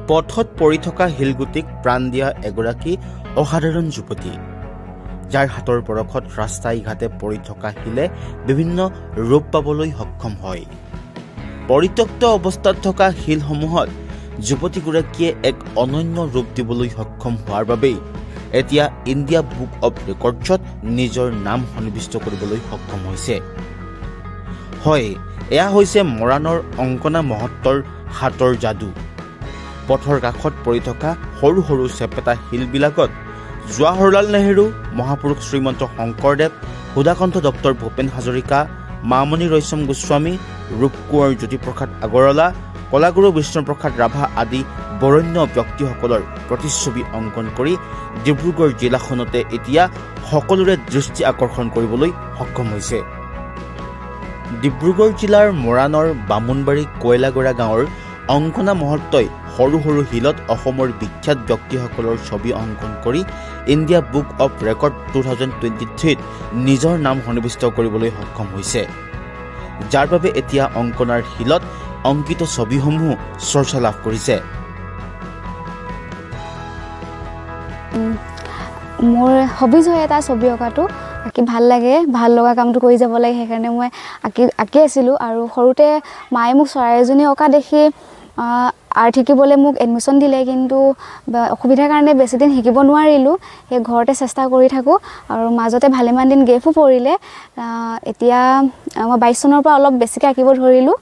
পথত পৰি থকা শিলগুটিক প্ৰাণ দিয়া এগৰাকী অসাধাৰণ যুৱতী, যাৰ হাতৰ পৰশত ৰাস্তাই ঘাটে পৰি থকা শিলে বিভিন্ন ৰূপ পাবলৈ সক্ষম হয়। পৰিত্যক্ত অৱস্থাত থকা শিলসমূহত যুৱতীগৰাকীয়ে এক অনন্য ৰূপ দিবলৈ সক্ষম হোৱাৰ বাবেই এতিয়া ইণ্ডিয়া বুক অৱ ৰেকৰ্ডছত নিজৰ নাম সন্নিৱিষ্ট কৰিবলৈ সক্ষম হৈছে। হয়, এয়া হৈছে মৰাণৰ অংকনা মহত্তৰ হাতৰ যাদু। পথৰ কাষত পৰি থকা সৰু সৰু চেপেটা শিলবিলাকত জৱাহৰলাল নেহৰু, মহাপুৰুষ শ্ৰীমন্ত শংকৰদেৱ, সুধাকণ্ঠ ডক্টৰ ভূপেন হাজৰিকা, মামণি ৰয়ছম গোস্বামী, ৰূপকোঁৱৰ জ্যোতিপ্ৰসাদ আগৰৱালা, কলাগুৰু বিষ্ণুপ্ৰসাদ ৰাভা আদি বৰেণ্য ব্যক্তিসকলৰ প্ৰতিচ্ছবি অংকন কৰি ডিব্ৰুগড় জিলাখনতে এতিয়া সকলোৰে দৃষ্টি আকৰ্ষণ কৰিবলৈ সক্ষম হৈছে। ডিব্ৰুগড় জিলাৰ মৰাণৰ বামুণবাৰী কয়লাগৰা গাঁৱৰ অংকনা মহত্তই সৰু সৰু শিলত অসমৰ বিখ্যাত ব্যক্তিসকলৰ ছবি অংকন কৰি ইণ্ডিয়া বুক অৱ ৰেকৰ্ড 2023ত নিজৰ নাম সন্নিৱিষ্ট কৰিবলৈ সক্ষম হৈছে, যাৰ বাবে এতিয়া অংকনাৰ শিলত অংকিত ছবিসমূহ চৰ্চা লাভ কৰিছে। মোৰ হবিজ হয় এটা ছবি অঁকাটো, আঁকি ভাল লাগে, ভাল লগা কামটো কৰি যাব লাগে, সেইকাৰণে মই আঁকি আছিলোঁ। আৰু সৰুতে মায়ে মোক চৰাই এজনী অঁকা দেখি আৰ্ট শিকিবলৈ মোক এডমিশ্যন দিলে, কিন্তু অসুবিধাৰ কাৰণে বেছিদিন শিকিব নোৱাৰিলোঁ। সেই ঘৰতে চেষ্টা কৰি থাকোঁ আৰু মাজতে ভালেমান দিন গেপো পৰিলে। এতিয়া মই 22 চনৰ পৰা অলপ বেছিকৈ আঁকিব ধৰিলোঁ।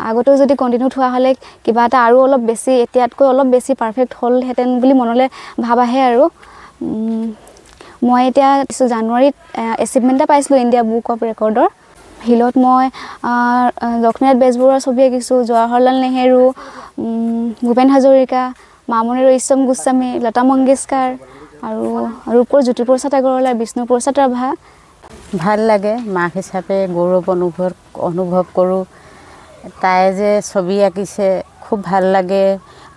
আগতেও যদি কণ্টিনিউ থোৱা হ'লে কিবা এটা আৰু অলপ বেছি, এতিয়াতকৈ অলপ বেছি পাৰফেক্ট হ'লহেঁতেন বুলি মনলৈ ভাব আহে। আৰু মই এতিয়া জানুৱাৰীত এচিভমেণ্ট এটা পাইছিলোঁ ইণ্ডিয়া বুক অৱ ৰেকৰ্ডৰ। শিলত মই লক্ষ্মীনাথ বেজবৰুৱাৰ ছবি আঁকিছোঁ, জৱাহৰলাল নেহৰু, ভূপেন হাজৰিকা, মামণি ৰয়ছম গোস্বামী, লতা মংগেশকাৰ আৰু ৰূপকোঁৱৰ জ্যোতিপ্ৰসাদ আগৰৱালা, বিষ্ণুপ্ৰসাদ ৰাভা। ভাল লাগে, মাক হিচাপে গৌৰৱ অনুভৱ কৰোঁ। তাই যে ছবি আঁকিছে খুব ভাল লাগে।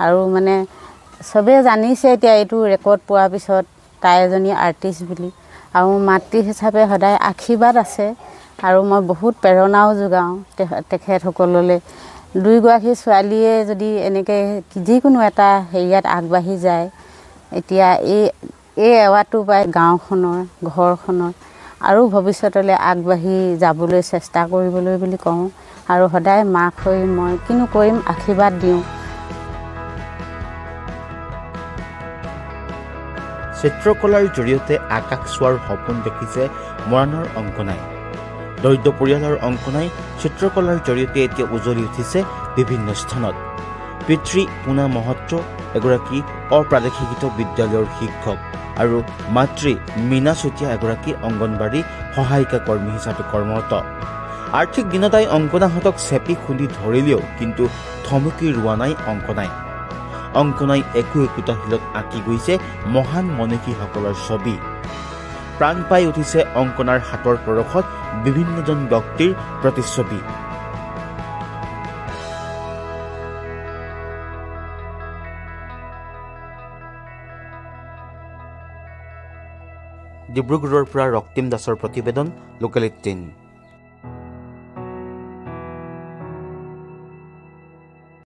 আৰু মানে চবেই জানিছে এতিয়া এইটো ৰেকৰ্ড পোৱাৰ পিছত তাই এজনী আৰ্টিষ্ট বুলি। আৰু মাতৃ হিচাপে সদায় আশীৰ্বাদ আছে আৰু মই বহুত প্ৰেৰণাও যোগাওঁ তেখেতসকললৈ। দুয়োগৰাকী ছোৱালীয়ে যদি এনেকৈ যিকোনো এটা হেৰিয়াত আগবাঢ়ি যায়, এতিয়া এই এৱাৰ্ডটো পাই গাঁওখনৰ, ঘৰখনৰ আৰু ভৱিষ্যতলৈ আগবাঢ়ি যাবলৈ চেষ্টা কৰিবলৈ বুলি কওঁ। আৰু সদায় মাক হৈ মই কিনো কৰিম, আশীৰ্বাদ দিওঁ। চিত্ৰকলাৰ জৰিয়তে আকাশ চোৱাৰ সপোন দেখিছে মৰাণৰ অংকনাই। দৰিদ্ৰ পৰিয়ালৰ অংকনাই চিত্ৰকলাৰ জৰিয়তে এতিয়া উজ্বলি উঠিছে বিভিন্ন স্থানত। পিতৃ পুনা মহত্ত এগৰাকী অপ্ৰাদেশিকৃত বিদ্যালয়ৰ শিক্ষক আৰু মাতৃ মীনা চুতীয়া এগৰাকী অংগনবাড়ী সহায়িকা কৰ্মী হিচাপে কৰ্মৰত। আৰ্থিক দিনতাই অংকনাহঁতক চেপি খুন্দি ধৰিলেও কিন্তু থমকি ৰোৱা নাই অংকনাই। অংকনাই একোটা শিলত আঁকি গৈছে মহান মনীষীসকলৰ ছবি। প্ৰাণ পাই উঠিছে অংকনাৰ হাতৰ পৰশত বিভিন্নজন ব্যক্তিৰ প্ৰতিচ্ছবি। ডিব্ৰুগড়ৰ পৰা ৰক্তিম দাসৰ প্ৰতিবেদন, লোকেল 18।